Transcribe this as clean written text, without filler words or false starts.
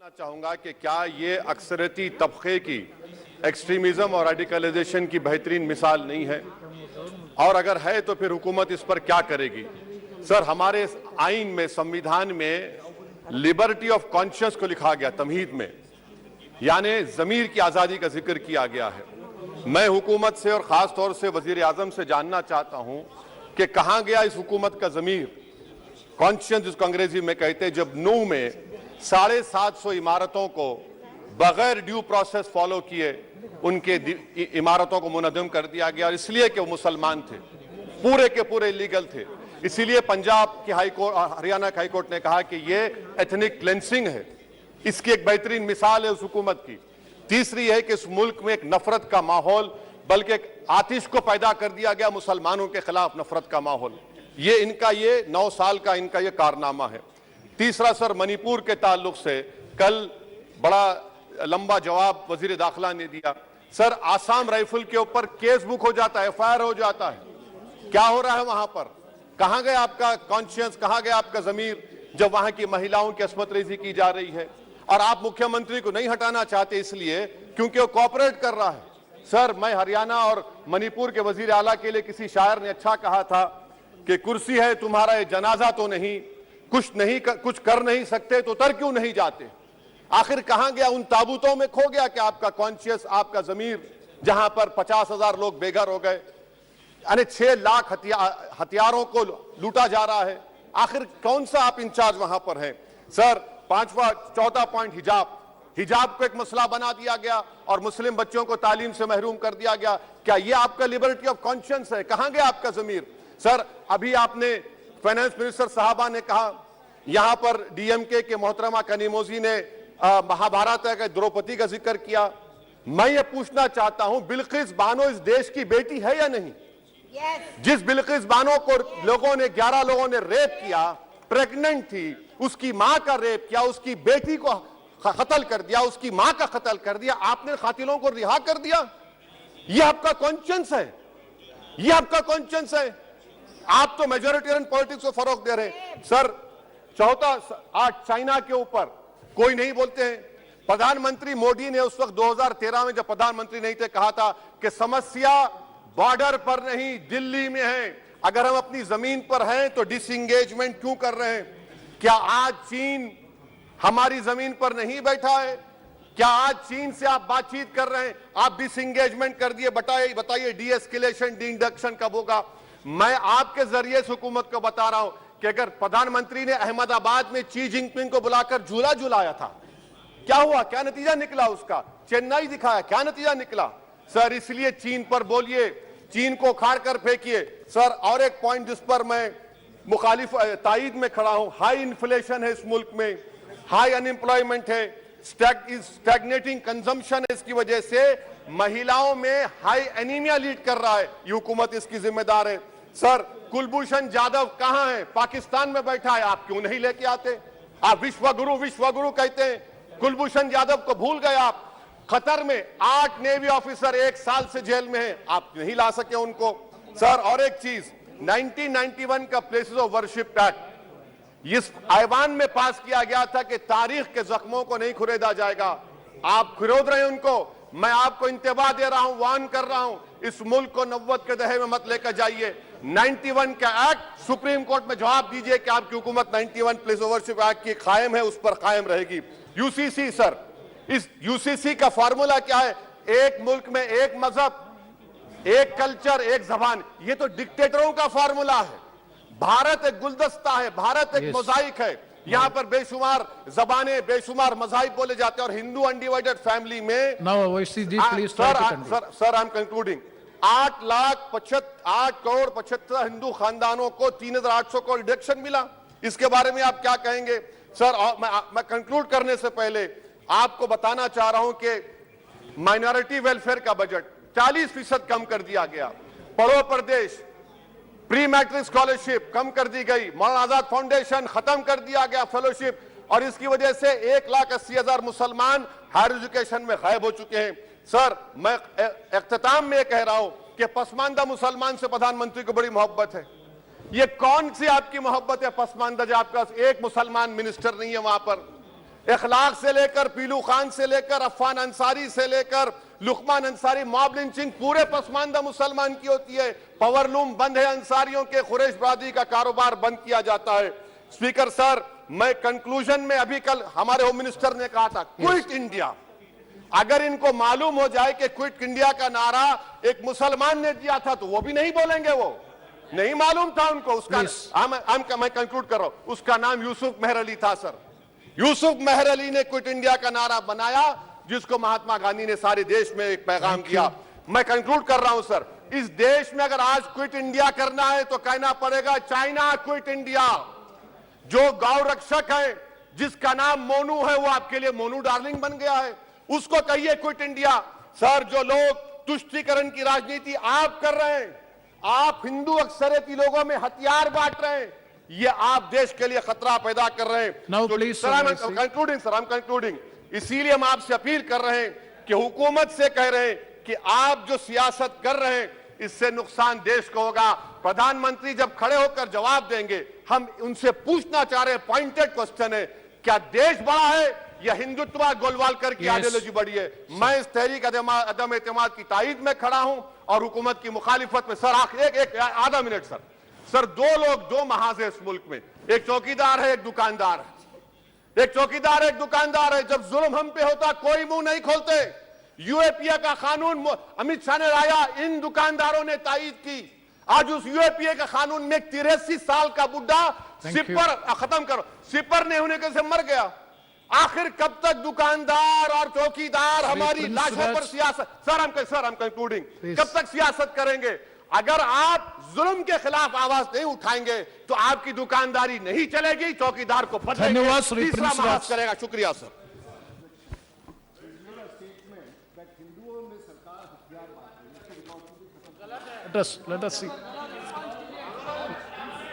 चाहूंगा कि क्या ये अक्सरती तबके की एक्सट्रीमिज्म और रेडिकलाइजेशन की बेहतरीन मिसाल नहीं है, और अगर है तो फिर हुकूमत इस पर क्या करेगी। सर, हमारे आइन में, संविधान में लिबर्टी ऑफ कॉन्शियस को लिखा गया, तमहीद में, यानी जमीर की आजादी का जिक्र किया गया है। मैं हुकूमत से और खास तौर से वजीर आजम से जानना चाहता हूं कि कहां गया इस हुकूमत का जमीर, कॉन्शियस जिसको अंग्रेजी में कहते हैं, जब नूह में 750 इमारतों को बगैर ड्यू प्रोसेस फॉलो किए उनके इमारतों को मुनज़्ज़म कर दिया गया, और इसलिए कि वो मुसलमान थे, पूरे के पूरे इलीगल थे। इसीलिए पंजाब की हाई कोर्ट, हरियाणा की हाई कोर्ट ने कहा कि ये एथनिक क्लेंसिंग है। इसकी एक बेहतरीन मिसाल है उस हुकूमत की। तीसरी है कि इस मुल्क में एक नफरत का माहौल, बल्कि एक आतिश को पैदा कर दिया गया, मुसलमानों के खिलाफ नफरत का माहौल। ये इनका ये 9 साल का इनका ये कारनामा है। तीसरा सर, मणिपुर के ताल्लुक से कल बड़ा लंबा जवाब वजीर दाखिला ने दिया। सर, आसाम राइफल के ऊपर केस बुक हो जाता है, FIR हो जाता है। क्या हो रहा है वहां पर? कहां गया आपका कॉन्शियस, कहां गया आपका जमीर, जब वहां की महिलाओं की अस्मत रेजी की जा रही है? और आप मुख्यमंत्री को नहीं हटाना चाहते इसलिए क्योंकि वो कोऑपरेट कर रहा है। सर, मैं हरियाणा और मणिपुर के वजीर आला के लिए, किसी शायर ने अच्छा कहा था कि कुर्सी है तुम्हारा ये जनाजा तो नहीं, कुछ कर नहीं सकते तो उतर क्यों नहीं जाते। आखिर कहां गया? उन ताबूतों में खो गया कि आपका कॉन्शियस, आपका जमीर, जहां पर 50,000 लोग बेघर हो गए, यानी 6 लाख हथियारों को लूटा जा रहा है। आखिर कौन सा आप इंचार्ज वहां पर हैं? सर, चौथा पॉइंट, हिजाब को एक मसला बना दिया गया और मुस्लिम बच्चों को तालीम से महरूम कर दिया गया। क्या यह आपका लिबर्टी ऑफ कॉन्शियंस है? कहां गया आपका जमीर? सर, अभी आपने फाइनेंस मिनिस्टर साहबा ने कहा, यहां पर DMK के मोहतरमा कनीमोजी ने महाभारत के द्रौपदी का जिक्र किया। मैं ये पूछना चाहता हूं, बिल्किस बानो इस देश की बेटी है या नहीं? जिस बिल्किस बानो को लोगों ने 11 लोगों ने रेप किया, प्रेग्नेंट थी, उसकी मां का रेप किया, उसकी बेटी को कत्ल कर दिया, उसकी मां का कत्ल कर दिया, आपने कातिलों को रिहा कर दिया। यह आपका कॉन्शियंस है? यह आपका कॉन्शियंस है? आप तो मेजोरिटेरियन पॉलिटिक्स को फरोग दे रहे हैं। सर, चौथा, आज चाइना के ऊपर कोई नहीं बोलते हैं। प्रधानमंत्री मोदी ने उस वक्त 2013 में जब प्रधानमंत्री नहीं थे, कहा था कि समस्या बॉर्डर पर नहीं, दिल्ली में है। अगर हम अपनी जमीन पर हैं तो डिसएंगेजमेंट क्यों कर रहे हैं? क्या आज चीन हमारी जमीन पर नहीं बैठा है? क्या आज चीन से आप बातचीत कर रहे हैं? आप डिसएंगेजमेंट कर दिए। बताइए डी-एस्केलेशन, डी-इंडक्शन कब होगा? मैं आपके जरिए से हुकूमत को बता रहा हूं कि अगर प्रधानमंत्री ने अहमदाबाद में शी जिनपिंग को बुलाकर झूला झुलाया था, क्या हुआ? क्या नतीजा निकला उसका? चेन्नई दिखाया, क्या नतीजा निकला? सर, इसलिए चीन पर बोलिए, चीन को उखाड़ कर फेंकिए। सर, और एक पॉइंट जिस पर मैं मुखालिफ ताईद में खड़ा हूं, हाई इन्फ्लेशन है इस मुल्क में, हाई अनएम्प्लॉयमेंट है, स्टैग्नेटिंग कंजम्पशन है। इसकी वजह से महिलाओं में हाई एनीमिया लीड कर रहा है। ये हुकूमत इसकी जिम्मेदार है। सर, कुलभूषण जाधव कहां है? पाकिस्तान में बैठा है, आप क्यों नहीं लेके आते? आप विश्वगुरु कहते हैं, कुलभूषण जाधव को भूल गए आप। कतर में 8 नेवी ऑफिसर 1 साल से जेल में हैं, आप नहीं ला सके उनको। सर, और एक चीज, 1991 का प्लेसेस ऑफ वर्शिप एक्ट इस ऐवान में पास किया गया था कि तारीख के जख्मों को नहीं खुरेदा जाएगा। आप खुरोद रहे हैं उनको। मैं आपको इंतबाह दे रहा हूं, वार्न कर रहा हूं, इस मुल्क को 90 के दहे में मत लेकर जाइए। 91 का एक्ट सुप्रीम कोर्ट में जवाब दीजिए कि आपकी हुकूमत 91 प्लेस ऑफ वर्शिप एक्ट की कायम है, उस पर कायम रहेगी। UCC, सर, इस UCC का फार्मूला क्या है? एक मुल्क में एक मजहब, एक कल्चर, एक जबान। ये तो डिक्टेटरों का फार्मूला है। भारत एक गुलदस्ता है, भारत एक मोजाइक है। यहाँ पर बेशुमार जबाने, बेशुमार मज़ाहिब बोले जाते हैं, और हिंदू अनडिवाइडेड फैमिली में sir, I am concluding, 8 crore 75 Hindu खानदानों को 3,800 करोड़ डिडक्शन मिला। इसके बारे में आप क्या कहेंगे? सर, मैं कंक्लूड करने से पहले आपको बताना चाह रहा हूं कि माइनॉरिटी वेलफेयर का बजट 40% कम कर दिया गया। पढ़ो प्रदेश, प्री मैट्रिक स्कॉलरशिप कम कर दी गई, मौलाना आजाद फाउंडेशन खत्म कर दिया गया फेलोशिप, और इसकी वजह से 1,80,000 मुसलमान हायर एजुकेशन में गायब हो चुके हैं। सर, मैं इख्तिताम में कह रहा हूं कि पसमानदा मुसलमान से प्रधानमंत्री को बड़ी मोहब्बत है। ये कौन सी आपकी मोहब्बत है पसमानदा, जो आपका एक मुसलमान मिनिस्टर नहीं है वहां पर? इखलाक से लेकर पीलू खान से लेकर अफान अंसारी से लेकर लुकमान अंसारी, मॉब लिंचिंग पूरे पसमानदा मुसलमान की होती है। पावरलूम बंद है, अंसारियों के कुरैश बरादरी का कारोबार बंद किया जाता है। स्पीकर सर, मैं कंक्लूजन में अभी कल हमारे होम मिनिस्टर ने कहा था क्विट इंडिया। अगर इनको मालूम हो जाए कि क्विट इंडिया का नारा एक मुसलमान ने दिया था तो वो भी नहीं बोलेंगे, वो नहीं मालूम था उनको। उसका मैं कंक्लूड कर रहा हूं, उसका नाम यूसुफ मेहर अली था सर। यूसुफ मेहर अली ने क्विट इंडिया का नारा बनाया, जिसको महात्मा गांधी ने सारे देश में एक पैगाम किया। मैं कंक्लूड कर रहा हूं सर, इस देश में अगर आज क्विट इंडिया करना है तो कहना पड़ेगा चाइना क्विट इंडिया। जो गौ रक्षक है जिसका नाम मोनू है, वो आपके लिए मोनू डार्लिंग बन गया है, उसको कहिए क्विट इंडिया। सर, जो लोग तुष्टीकरण की राजनीति आप कर रहे हैं, आप हिंदू अक्सरियती लोगों में हथियार बांट रहे हैं, ये आप देश के लिए खतरा पैदा कर रहे हैं। Sir, I am concluding. इसीलिए हम आपसे अपील कर रहे हैं कि हुकूमत से कह रहे हैं कि आप जो सियासत कर रहे हैं इससे नुकसान देश को होगा। प्रधानमंत्री जब खड़े होकर जवाब देंगे, हम उनसे पूछना चाह रहे हैं, पॉइंटेड क्वेश्चन है, क्या देश बड़ा है या हिंदुत्व गोलवालकर की आइडियोलॉजी बड़ी है? मैं इस तहरीक अदम एतमाद की तायद में खड़ा हूं और हुकूमत की मुखालिफत में। सर, एक आधा मिनट सर। सर, दो लोग, दो महाज है इस मुल्क में, एक चौकीदार है, एक दुकानदार है। एक चौकीदार है, एक दुकानदार है। जब जुल्म हम पे होता कोई मुंह नहीं खोलते। यूएपीए का कानून अमित शाह ने लाया, इन दुकानदारों ने तायद की। आज उस यूएपीए का कानून में 83 साल का बुढ़ा सिपर, खत्म करो, सिपर नहीं होने के से मर गया। आखिर कब तक दुकानदार और चौकीदार हमारी लाशों पर सियासत? सर, हम कंक्लूडिंग, कब तक सियासत करेंगे? अगर आप जुल्म के खिलाफ आवाज नहीं उठाएंगे तो आपकी दुकानदारी नहीं चलेगी, चौकीदार को धन्यवाद श्री तीसरा महाज करेगा। शुक्रिया सर। Let us see.